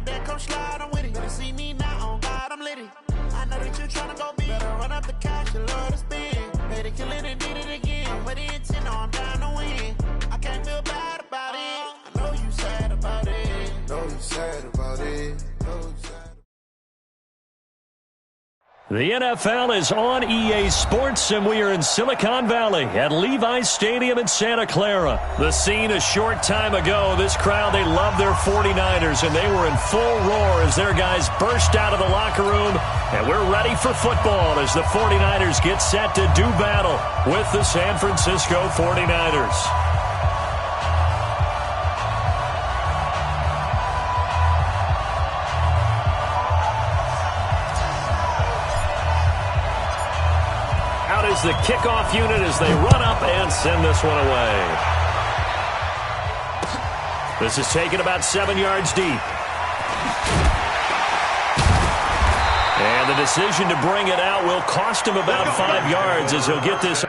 got that, come slide, I'm with it. Better see me now, on God, I'm litty. I know that you tryna go big. Better run up the cash, you love to spend. Made it, kill it, and did it again. But the intent, no, I'm down to win. I can't feel bad about it. I know you sad about it. Know you sad about it. Know you sad. The NFL is on EA Sports, and we are in Silicon Valley at Levi's Stadium in Santa Clara. The scene a short time ago, this crowd, they love their 49ers, and they were in full roar as their guys burst out of the locker room. And we're ready for football as the 49ers get set to do battle with the San Francisco 49ers. Is the kickoff unit as they run up and send this one away. This is taken about 7 yards deep. And the decision to bring it out will cost him about 5 yards as he'll get this.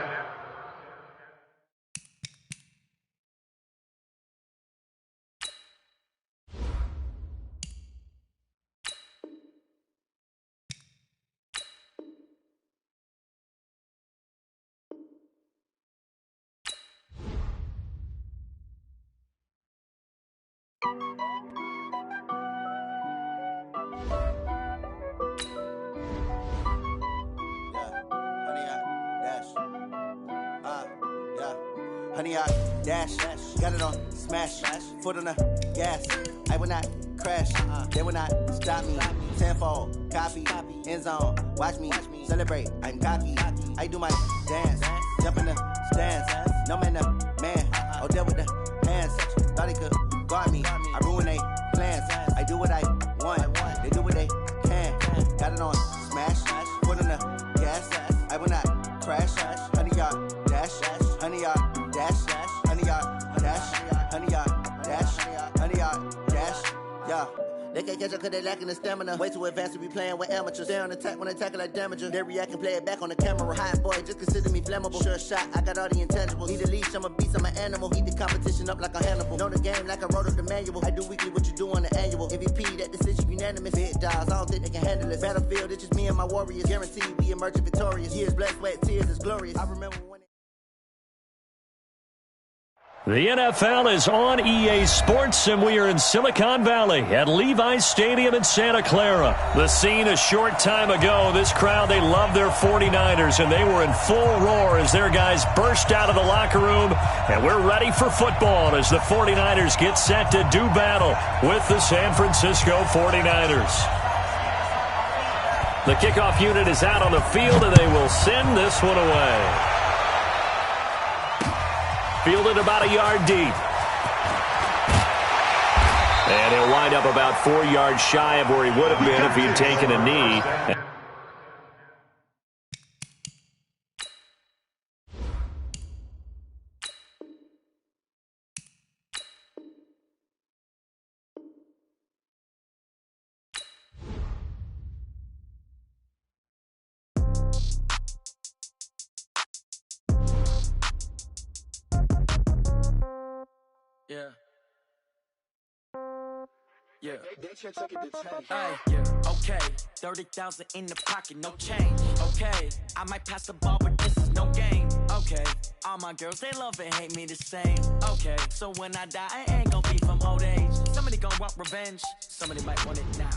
Honey, I dash, got it on smash, foot on the gas. I will not crash, they will not stop me. Tenfold, copy, end zone, watch me celebrate. I'm cocky, I do my dance, jump in the stands. No man, the man, oh, there with the hands. Thought he could guard me, I ruin they plans. I do what I want, they do what they can. Got it on smash, foot on the gas. I will not crash, honey, y'all dash, honey, y'all dash, honey, y'all dash, honey, y'all dash, honey, y'all dash, yeah. They can't catch up cause they lacking the stamina. Way too advanced to be playing with amateurs. Stay on attack when they tackle like damager. They react and play it back on the camera. Hot boy, just consider me flammable. Sure shot, I got all the intangibles. Need a leash, I'm a beast, I'm an animal. Eat the competition up like a Hannibal. Know the game like I wrote up the manual. I do weekly what you do on the annual. MVP, that decision unanimous. Big dogs, I don't think they can handle it. Battlefield, it's just me and my warriors. Guaranteed we emerge victorious. Years, blood, sweat, tears, is glorious. I remember when The NFL is on EA Sports, and we are in Silicon Valley at Levi's Stadium in Santa Clara. The scene a short time ago, this crowd, they love their 49ers, and they were in full roar as their guys burst out of the locker room. And we're ready for football as the 49ers get set to do battle with the San Francisco 49ers. The kickoff unit is out on the field, and they will send this one away. Fielded about a yard deep. And he'll wind up about 4 yards shy of where he would have been if he'd taken a knee. Yeah. Hey, yeah. Okay, 30,000 in the pocket, no change. Okay, I might pass the ball, but this is no game. Okay, all my girls, they love and hate me the same. Okay, so when I die, I ain't gonna be from old age. Somebody gonna want revenge, somebody might want it now.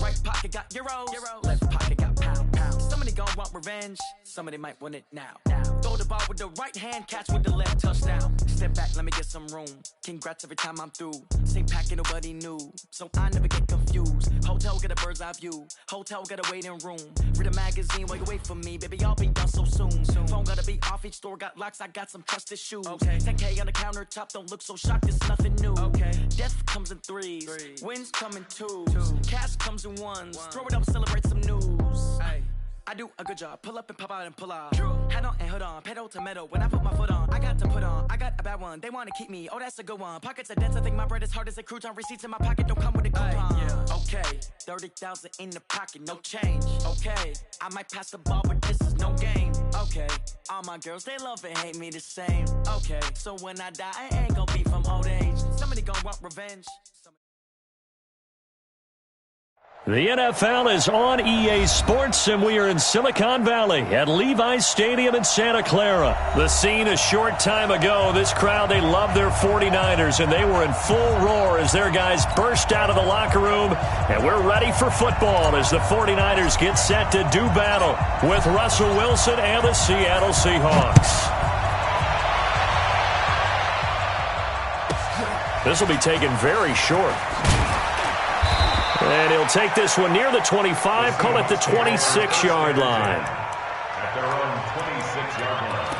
Right pocket got euros, left pocket got pound. Somebody gonna want revenge, somebody might want it now. Throw the ball with the right hand, catch with the left, touchdown. Step back, let me get some room. Congrats every time I'm through. Same packet, nobody knew, so I never get confused. Hotel get a bird's eye view, hotel get a waiting room. Read a magazine while you wait for me, baby, I'll be done so soon. Phone gotta be off, each store got locks, I got some trusted shoes. 10K on the countertop, don't look so shocked, it's nothing new. Death comes in threes, wins come in twos, cash comes in ones. Throw it up, celebrate some news. I do a good job, pull up and pop out and pull out. Head on and hood on, pedal to metal. When I put my foot on, I got to put on. I got a bad one, they wanna keep me, oh that's a good one. Pockets are dense, I think my bread is hard as a crouton. Receipts in my pocket don't come with a coupon. Okay, 30,000 in the pocket, no change. Okay, I might pass the ball, but this is no game. Okay, all my girls, they love and hate me the same. Okay, so when I die, I ain't gonna be from old age. Somebody gonna want revenge. The NFL is on EA Sports, and we are in Silicon Valley at Levi's Stadium in Santa Clara. The scene a short time ago, this crowd, they love their 49ers, and they were in full roar as their guys burst out of the locker room, and we're ready for football as the 49ers get set to do battle with Russell Wilson and the Seattle Seahawks. This will be taken very short. And he'll take this one near the 25, call it the 26-yard line. At their own 26-yard line.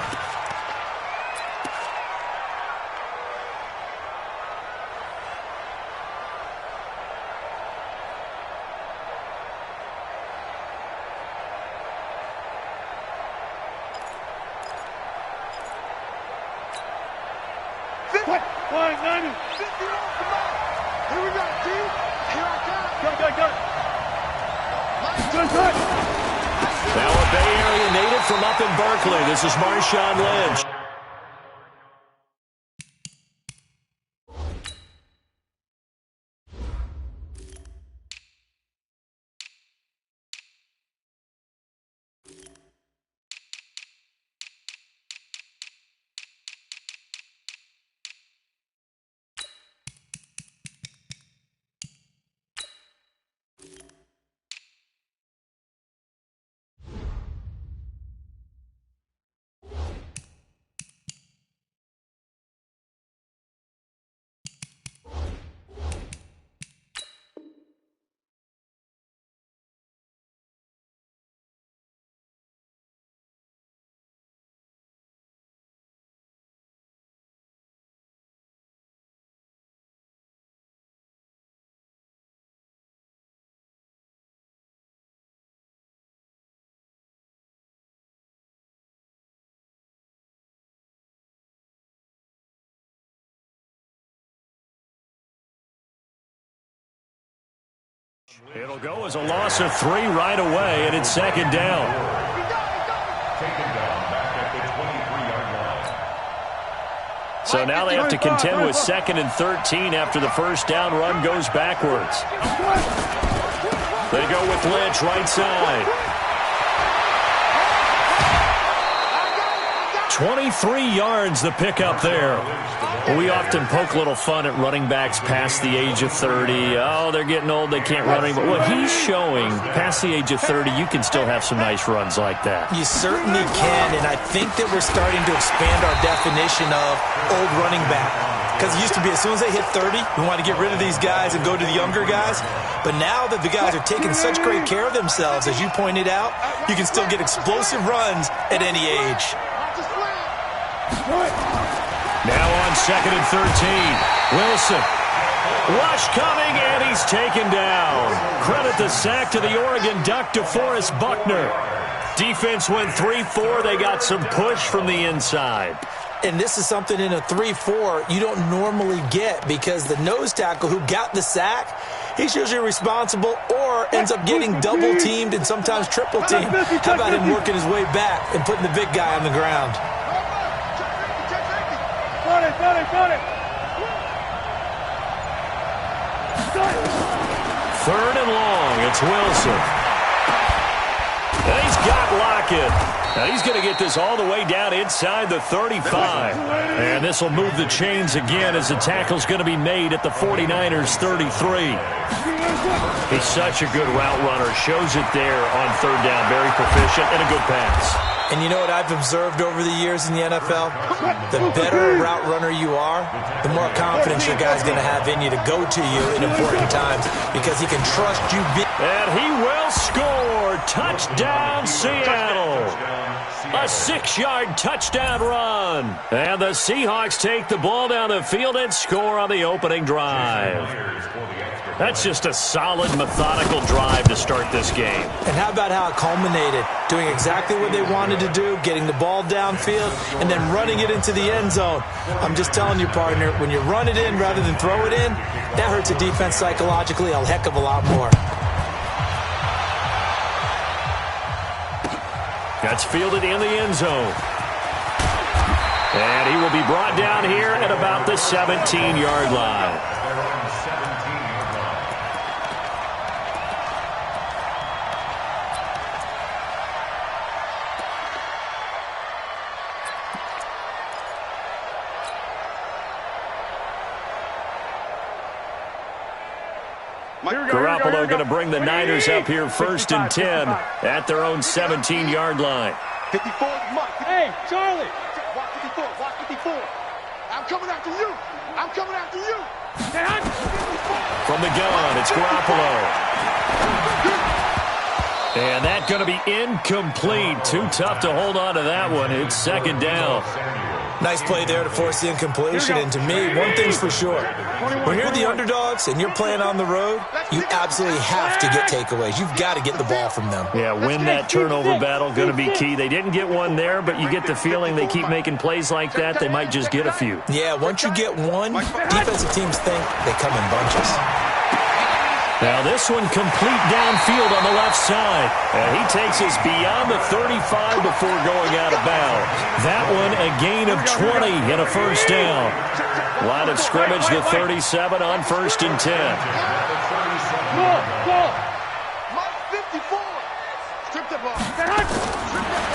Now a Bay Area native from up in Berkeley. This is Marshawn Lynch. It'll go as a loss of 3 right away, and it's second down. Taken down back at the 23-yard line. So now they have to contend with 2nd and 13 after the first down run goes backwards. They go with Lynch right side. 23 yards the pickup there. We often poke a little fun at running backs past the age of 30. Oh, they're getting old, they can't run anymore. What he's showing, past the age of 30, you can still have some nice runs like that. You certainly can, and I think that we're starting to expand our definition of old running back. Because it used to be as soon as they hit 30, we want to get rid of these guys and go to the younger guys. But now that the guys are taking such great care of themselves, as you pointed out, you can still get explosive runs at any age. Now on 2nd and 13, Wilson. Rush coming, and he's taken down. Credit the sack to the Oregon Duck, DeForest Buckner. Defense went 3-4. They got some push from the inside. And this is something in a 3-4 you don't normally get, because the nose tackle who got the sack, he's usually responsible or ends up getting double-teamed and sometimes triple-teamed. How about him working his way back and putting the big guy on the ground? Got it. 3rd and long. It's Wilson. And he's got Lockett. Now he's going to get this all the way down inside the 35. And this will move the chains again as the tackle's going to be made at the 49ers' 33. He's such a good route runner. Shows it there on 3rd down. Very proficient and a good pass. And you know what I've observed over the years in the NFL? The better a route runner you are, the more confidence your guy's going to have in you to go to you in important times, because he can trust you. And he will score. Touchdown, Seattle. A 6-yard touchdown run. And the Seahawks take the ball down the field and score on the opening drive. That's just a solid, methodical drive to start this game. And how about how it culminated? Doing exactly what they wanted to do, getting the ball downfield, and then running it into the end zone. I'm just telling you, partner, when you run it in rather than throw it in, that hurts a defense psychologically a heck of a lot more. That's fielded in the end zone. And he will be brought down here at about the 17-yard line. Garoppolo going to bring the Niners up here 1st and 10 at their own 17-yard line. 54, Mike. Hey, Charlie. Watch 54, watch 54. I'm coming after you. I'm coming after you. From the gun, it's Garoppolo. And that's going to be incomplete. Too tough to hold on to that one. It's 2nd down. Nice play there to force the incompletion. And to me, one thing's for sure. When you're the underdogs and you're playing on the road, you absolutely have to get takeaways. You've got to get the ball from them. Yeah, win that turnover battle, going to be key. They didn't get one there, but you get the feeling they keep making plays like that, they might just get a few. Yeah, once you get one, defensive teams think they come in bunches. Now this one complete downfield on the left side. And he takes us beyond the 35 before going out of bounds. That one a gain of 20 and a 1st down. Line of scrimmage, the 37 on 1st and 10.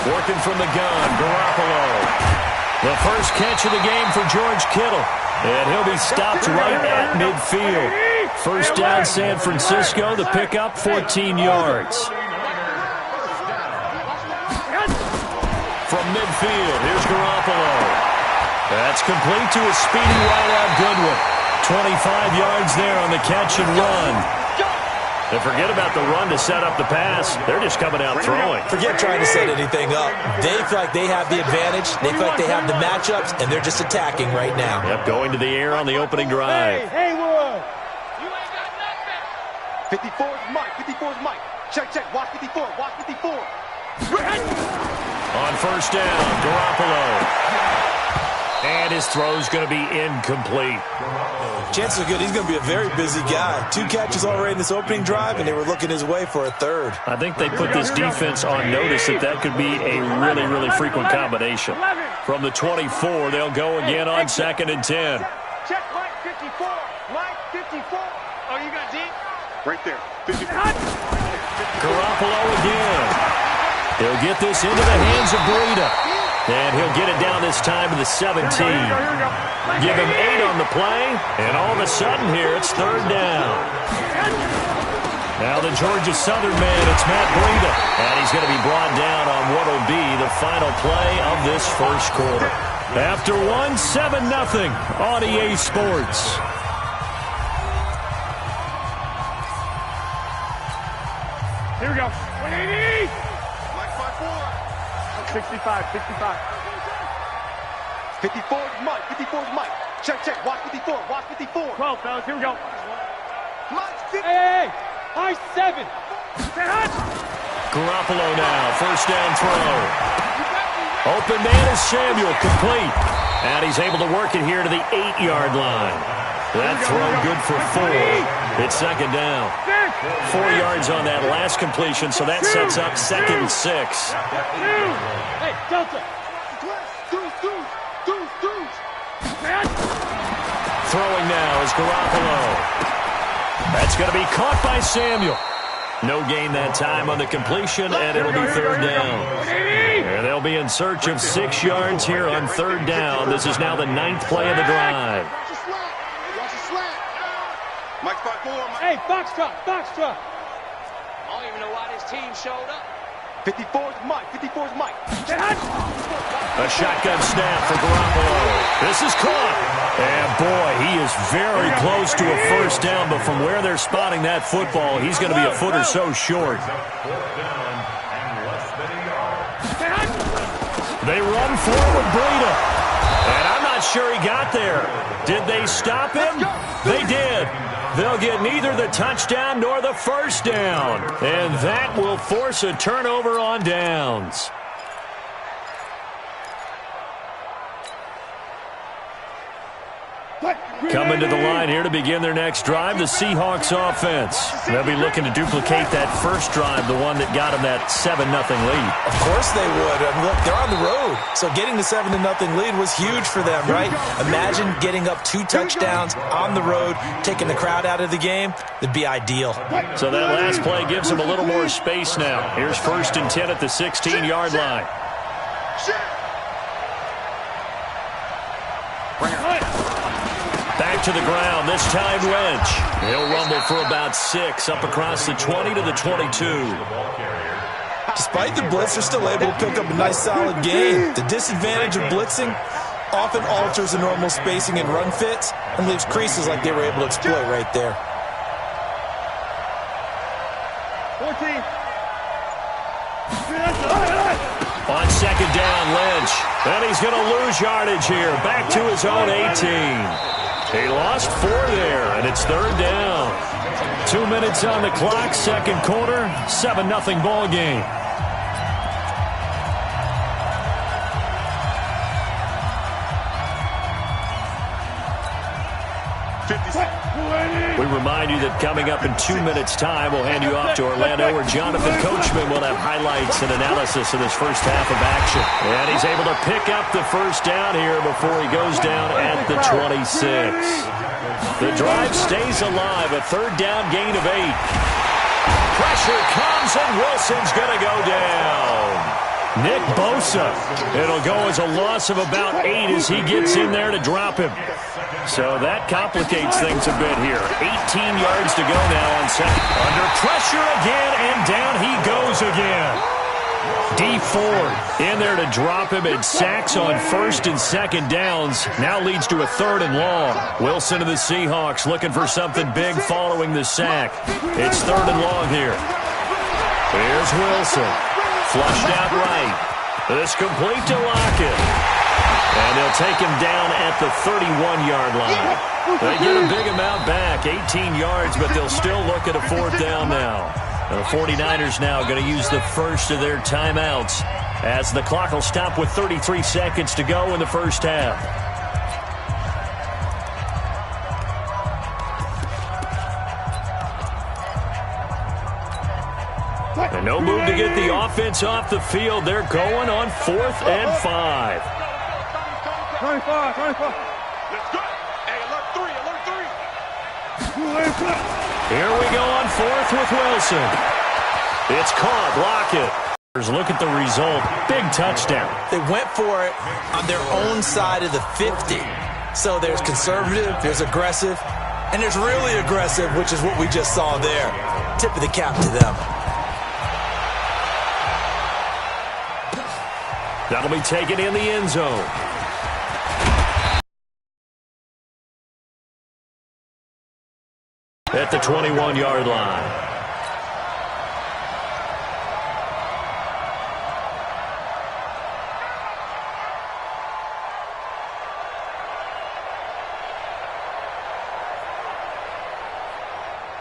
Working from the gun, Garoppolo. The first catch of the game for George Kittle. And he'll be stopped right at midfield. 1st down, San Francisco. The pickup, 14 yards. From midfield, here's Garoppolo. That's complete to a speedy wideout Goodwin. 25 yards there on the catch and run. And forget about the run to set up the pass. They're just coming out throwing. Forget trying to set anything up. They feel like they have the advantage. They feel like they have the matchups, and they're just attacking right now. Yep, going to the air on the opening drive. Hey, Wood. You ain't got nothing. 54 is Mike. 54 is Mike. Check, check. Watch 54. Watch 54. On 1st down, Garoppolo. And his throw's going to be incomplete. Chances are good he's going to be a very busy guy. 2 catches already in this opening drive, and they were looking his way for a 3rd. I think they put this defense on notice that could be a really, really frequent combination. From the 24, they'll go again on 2nd and 10. Check Mike 54. Mike 54. Oh, you got deep? Right there. 54. Garoppolo again. He'll get this into the hands of Breida. And he'll get it down this time to the 17. Give him 8 on the play, and all of a sudden here, it's 3rd down. Now the Georgia Southern man, it's Matt Breida. And he's going to be brought down on what will be the final play of this 1st quarter. After one, 7-0 on EA Sports. Here we go. 180. 65, 65. 54 is Mike. 54 is Mike. Check, check. Watch 54. Watch 54. 12, fellas. Here we go. Mike 50. Hey, high 7. Garoppolo now. 1st down throw. Open man is Samuel. Complete. And he's able to work it here to the 8-yard line. That throw good for 4. It's 2nd down. 4 yards on that last completion, so that sets up 2nd and 6. Hey, Delta. Throwing now is Garoppolo. That's going to be caught by Samuel. No gain that time on the completion, and it'll be 3rd down. And they'll be in search of 6 yards here on 3rd down. This is now the 9th play of the drive. Hey, Foxtrot, Foxtrot. I don't even know why this team showed up. 54 is Mike, 54 is Mike. A shotgun snap for Garoppolo. This is caught. And boy, he is very close to a 1st down, but from where they're spotting that football, he's going to be a foot or so short. They run forward, Breida. And I'm not sure he got there. Did they stop him? They did. They'll get neither the touchdown nor the 1st down. And that will force a turnover on downs. Coming to the line here to begin their next drive, the Seahawks offense. They'll be looking to duplicate that 1st drive, the one that got them that 7-0 lead. Of course they would. I mean, look, they're on the road. So getting the 7-0 lead was huge for them, right? Imagine getting up 2 touchdowns on the road, taking the crowd out of the game. It'd be ideal. So that last play gives them a little more space now. Here's 1st and 10 at the 16-yard line. Back it to the ground. This time Lynch. He'll rumble for about 6 up across the 20 to the 22. Despite the blitz, they're still able to pick up a nice solid gain. The disadvantage of blitzing often alters the normal spacing and run fits and leaves creases like they were able to exploit right there. 14. On second down, Lynch. And he's going to lose yardage here. Back to his own 18. He lost 4 there, and it's third down. 2 minutes on the clock, second quarter, 7-0 ball game. We remind you that coming up in 2 minutes' time, we'll hand you off to Orlando, where Jonathan Coachman will have highlights and analysis of this first half of action. And he's able to pick up the first down here before he goes down at the 26. The drive stays alive, a third down gain of 8. Pressure comes, and Wilson's going to go down. Nick Bosa. It'll go as a loss of about 8 as he gets in there to drop him. So that complicates things a bit here. 18 yards to go now on second. Under pressure again, and down he goes again. D Ford in there to drop him, and sacks on first and second downs. Now leads to a third and long. Wilson of the Seahawks looking for something big following the sack. It's third and long here. Here's Wilson. Flushed out right. This complete to Lockett. And they'll take him down at the 31-yard line. They get a big amount back, 18 yards, but they'll still look at a fourth down now. The 49ers now going to use the first of their timeouts as the clock will stop with 33 seconds to go in the first half. And no move to get the offense off the field. They're going on 4th and 5. 25. Let's go. Hey, alert 3. Here we go on 4th with Wilson. It's caught. Lockett. Look at the result. Big touchdown. They went for it on their own side of the 50. So there's conservative, there's aggressive, and there's really aggressive, which is what we just saw there. Tip of the cap to them. That'll be taken in the end zone. At the 21-yard line.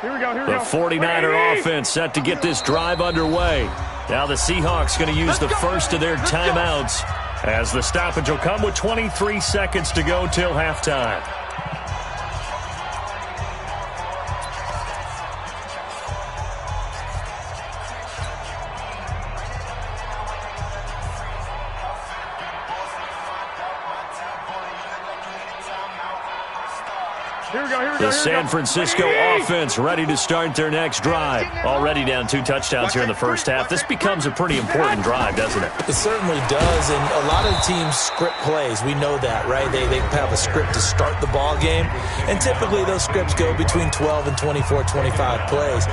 Here we go. The 49er offense set to get this drive underway. Now the Seahawks going to use the first of their timeouts as the stoppage will come with 23 seconds to go till halftime. The San Francisco offense ready to start their next drive. Already down 2 touchdowns here in the first half. This becomes a pretty important drive, doesn't it? It certainly does, and a lot of teams script plays. We know that, right? They have a script to start the ball game, and typically those scripts go between 12 and 24, 25 plays.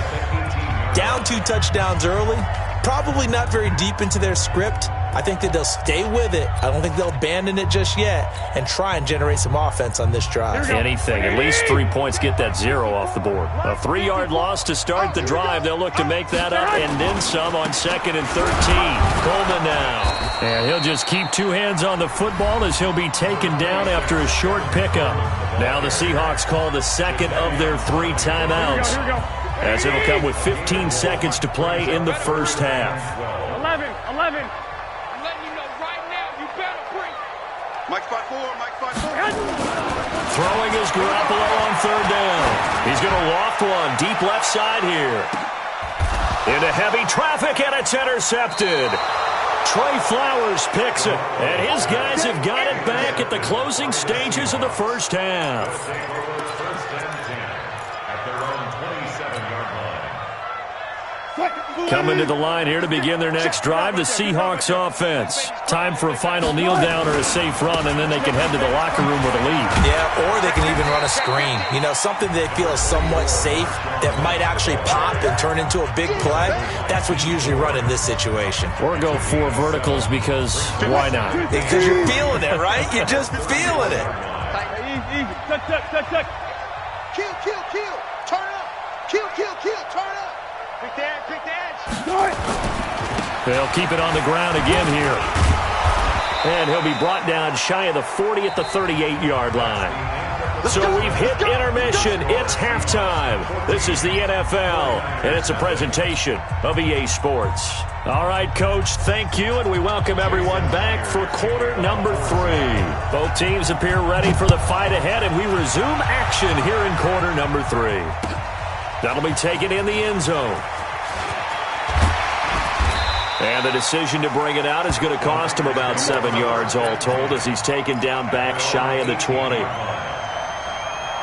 Down 2 touchdowns early, probably not very deep into their script. I think that they'll stay with it. I don't think they'll abandon it just yet and try and generate some offense on this drive. Anything. At least 3 points get that 0 off the board. A 3-yard loss to start the drive. They'll look to make that up and then some on 2nd and 13. Coleman now. And he'll just keep 2 hands on the football as he'll be taken down after a short pickup. Now the Seahawks call the second of their 3 timeouts. As it'll come with 15 seconds to play in the first half. 11. Mike 5-4, Mike 5-4. Throwing is Garoppolo on 3rd down. He's going to loft one deep left side here. Into heavy traffic, and it's intercepted. Trey Flowers picks it, and his guys have got it back at the closing stages of the first half. First and 10 at their own 27-yard line. Coming to the line here to begin their next drive, the Seahawks offense. Time for a final kneel down or a safe run, and then they can head to the locker room with a lead. Yeah, or they can even run a screen. You know, something they feel is somewhat safe that might actually pop and turn into a big play. That's what you usually run in this situation. Or go 4 verticals because why not? Because you're feeling it, right? You're just feeling it. Easy. Touch. Kill. Turn up. Kill. Turn up. Quick the edge. They'll keep it on the ground again here. And he'll be brought down shy of the 40 at the 38-yard line. So we've hit intermission. It's halftime. This is the NFL, and it's a presentation of EA Sports. All right, Coach, thank you, and we welcome everyone back for quarter number 3. Both teams appear ready for the fight ahead, and we resume action here in quarter number 3. That'll be taken in the end zone. And the decision to bring it out is going to cost him about 7 yards all told as he's taken down back shy of the 20.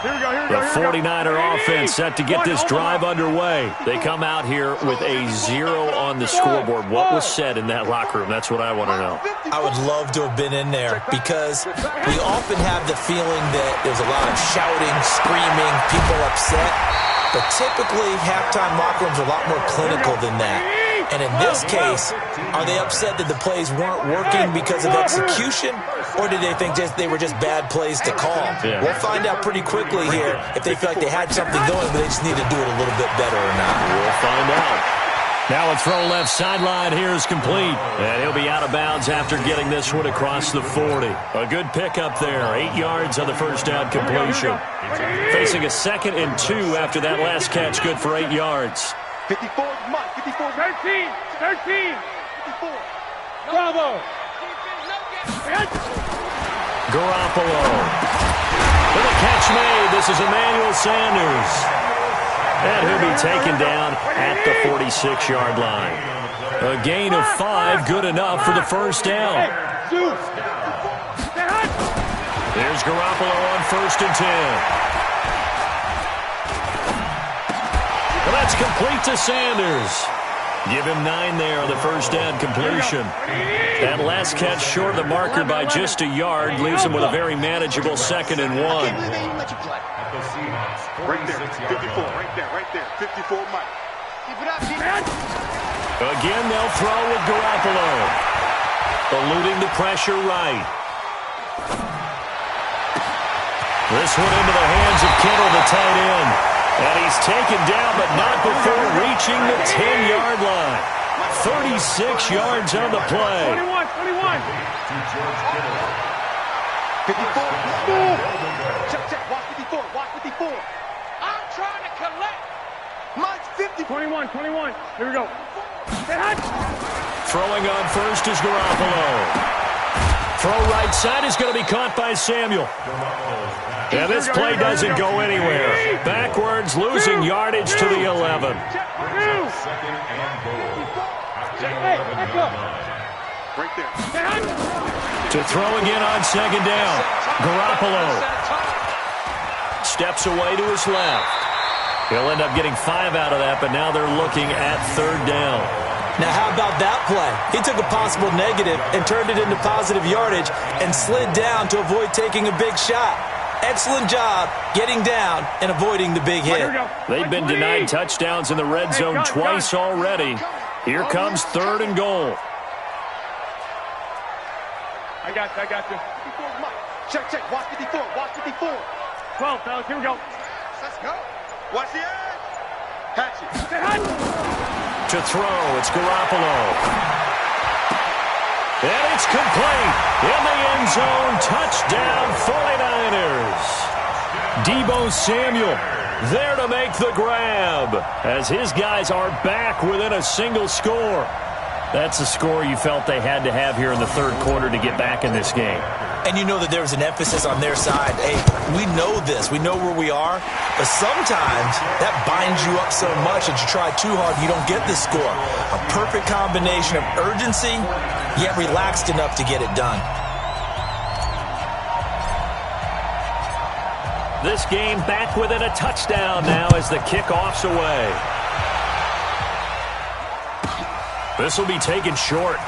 The 49er offense set to get this drive underway. They come out here with a 0 on the scoreboard. What was said in that locker room? That's what I want to know. I would love to have been in there because we often have the feeling that there's a lot of shouting, screaming, people upset. But typically, halftime locker rooms are a lot more clinical than that. And in this case, are they upset that the plays weren't working because of execution, or did they think they were just bad plays to call? Yeah. We'll find out pretty quickly here if they feel like they had something going, but they just need to do it a little bit better or not. We'll find out. Now a throw left sideline here is complete. And he'll be out of bounds after getting this one across the 40. A good pickup there. 8 yards on the first down completion. Facing a 2nd and 2 after that last catch. Good for 8 yards. 54, Mike. 54. 13. 54. Bravo. Garoppolo. With a catch made. This is Emmanuel Sanders. And he'll be taken down at the 46-yard line. A gain of 5, good enough for the first down. There's Garoppolo on 1st and 10. Well, that's complete to Sanders. Give him 9 there on the first down completion. That last catch short of the marker by just a yard leaves him with a very manageable 2nd and 1. Right there, 54, right there, 54, Mike. Keep it up, Again, they'll throw with Garoppolo. Eluding the pressure right. This one into the hands of Kittle, the tight end. And he's taken down, but not before reaching the 10-yard line. 36 yards on the play. 21. 54. Check. Watch 54. I'm trying to collect. Mike's 50. 21. Here we go. Throwing on first is Garoppolo. Throw right side is going to be caught by Samuel. And this play doesn't go anywhere. Backwards, losing yardage to the 11. Right there. To throw again on 2nd down. Garoppolo steps away to his left. He'll end up getting 5 out of that, but now they're looking at 3rd down. Now, how about that play? He took a possible negative and turned it into positive yardage and slid down to avoid taking a big shot. Excellent job getting down and avoiding the big hit. They've been denied touchdowns in the red zone twice already. Here comes 3rd and goal. I got you. 54, Mike. Check. Watch 54. 12, fellas. Here we go. Let's go. Watch the edge. Catch it. To throw, it's Garoppolo. And it's complete. In the end zone, touchdown 49ers. Deebo Samuel there to make the grab as his guys are back within a single score. That's a score you felt they had to have here in the 3rd quarter to get back in this game. And you know that there was an emphasis on their side. Hey, we know this. We know where we are. But sometimes that binds you up so much that you try too hard and you don't get the score. A perfect combination of urgency, yet relaxed enough to get it done. This game back within a touchdown now as the kickoff's away. This will be taken short.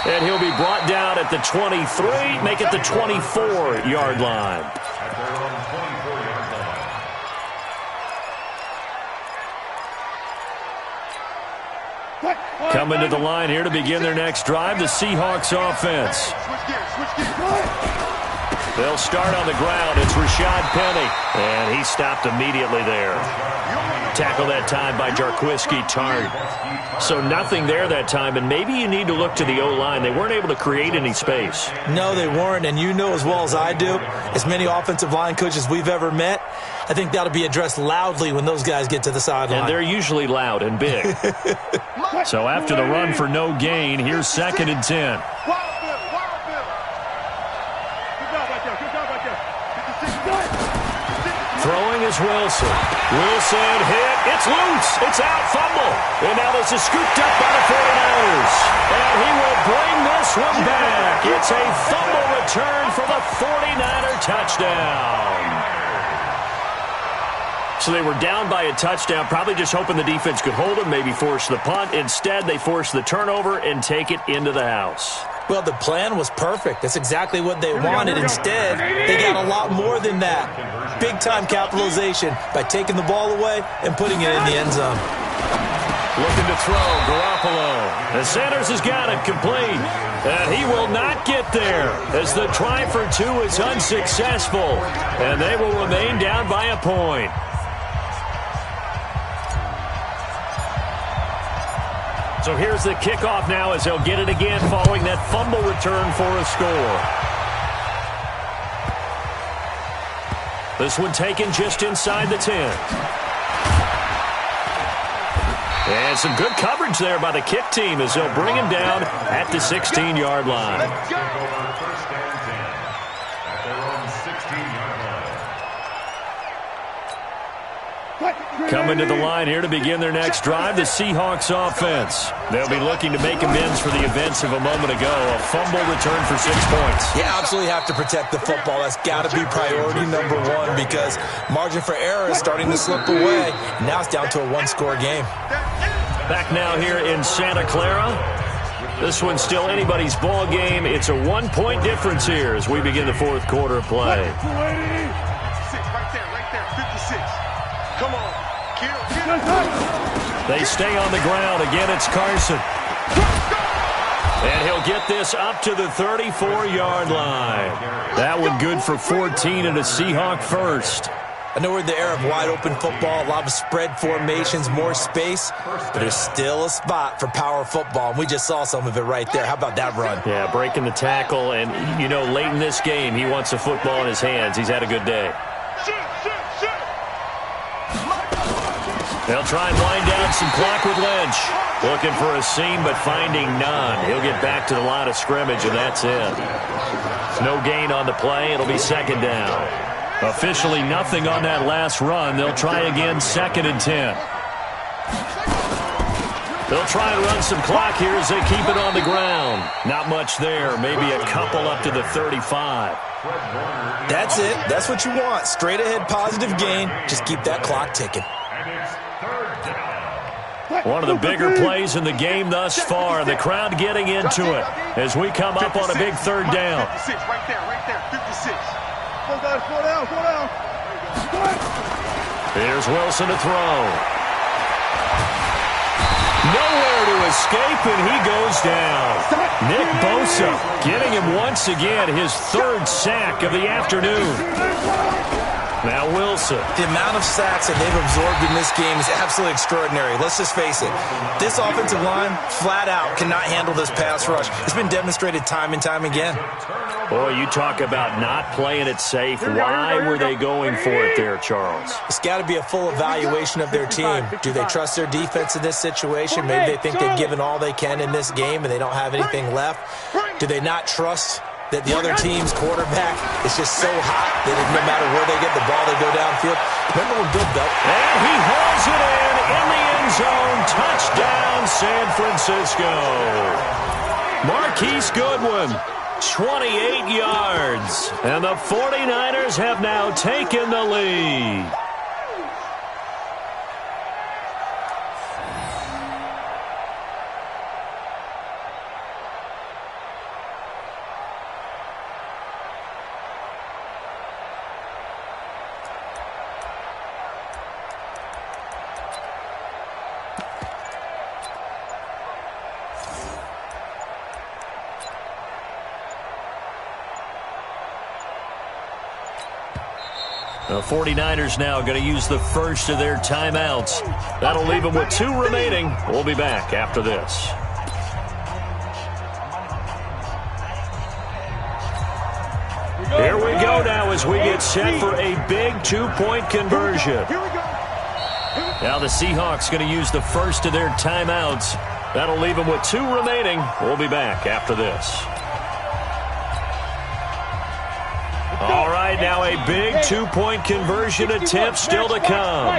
And he'll be brought down at the 23, make it the 24-yard line. At their own 24-yard line. Coming to the line here to begin their next drive, the Seahawks offense. They'll start on the ground. It's Rashad Penny. And he stopped immediately there. Tackle that time by Jarquiski Tartt. So nothing there that time, and maybe you need to look to the O-line. They weren't able to create any space. No, they weren't, and you know as well as I do, as many offensive line coaches we've ever met, I think that'll be addressed loudly when those guys get to the sideline. And they're usually loud and big. So after the run for no gain, here's 2nd and 10. Throwing is Wilson. Wilson hit. It's loose. It's out. Fumble. And now this is scooped up by the 49ers. And he will bring this one back. It's a fumble return for the 49er touchdown. So they were down by a touchdown, probably just hoping the defense could hold them, maybe force the punt. Instead, they force the turnover and take it into the house. Well, the plan was perfect. That's exactly what they wanted. Instead, they got a lot more than that. Big-time capitalization by taking the ball away and putting it in the end zone. Looking to throw, Garoppolo. And Sanders has got it complete. And he will not get there as the try for 2 is unsuccessful. And they will remain down by a point. So here's the kickoff now as they'll get it again following that fumble return for a score. This one taken just inside the 10. And some good coverage there by the kick team as they'll bring him down at the 16-yard line. Let's go. First and 10 at their own 16-yard line. Coming to the line here to begin their next drive, the Seahawks offense. They'll be looking to make amends for the events of a moment ago. A fumble return for 6 points. You absolutely have to protect the football. That's got to be priority number 1 because margin for error is starting to slip away. Now it's down to a 1-score game. Back now here in Santa Clara. This one's still anybody's ball game. It's a 1-point difference here as we begin the 4th quarter play. Come on. They stay on the ground. Again, it's Carson. And he'll get this up to the 34-yard line. That one good for 14 and a Seahawk first. I know we're in the era of wide-open football, a lot of spread formations, more space, but there's still a spot for power football, and we just saw some of it right there. How about that run? Yeah, breaking the tackle, and, you know, late in this game, he wants the football in his hands. He's had a good day. They'll try and wind down some clock with Lynch. Looking for a seam, but finding none. He'll get back to the line of scrimmage, and that's it. No gain on the play. It'll be 2nd down. Officially nothing on that last run. They'll try again 2nd and 10. They'll try and run some clock here as they keep it on the ground. Not much there. Maybe a couple up to the 35. That's it. That's what you want. Straight ahead positive gain. Just keep that clock ticking. One of the bigger plays in the game thus far. The crowd getting into it as we come up on a big 3rd down. 56, right there, 56. Slow down. Here's Wilson to throw. Nowhere to escape, and he goes down. Nick Bosa getting him once again, his 3rd sack of the afternoon. Now Wilson. The amount of sacks that they've absorbed in this game is absolutely extraordinary. Let's just face it. This offensive line, flat out, cannot handle this pass rush. It's been demonstrated time and time again. Boy, you talk about not playing it safe. Why were they going for it there, Charles? It's got to be a full evaluation of their team. Do they trust their defense in this situation? Maybe they think they've given all they can in this game and they don't have anything left. Do they not trust that the other team's quarterback is just so hot that no matter where they get the ball, they go downfield? Remember when Bill Belt... And he hauls it in the end zone. Touchdown, San Francisco. Marquise Goodwin, 28 yards. And the 49ers have now taken the lead. The 49ers now going to use the first of their timeouts. That'll leave them with 2 remaining. We'll be back after this. Here we go now as we get set for a big 2-point conversion. Now the Seahawks going to use the first of their timeouts. That'll leave them with 2 remaining. We'll be back after this. All right, now a big 2-point conversion attempt still to come.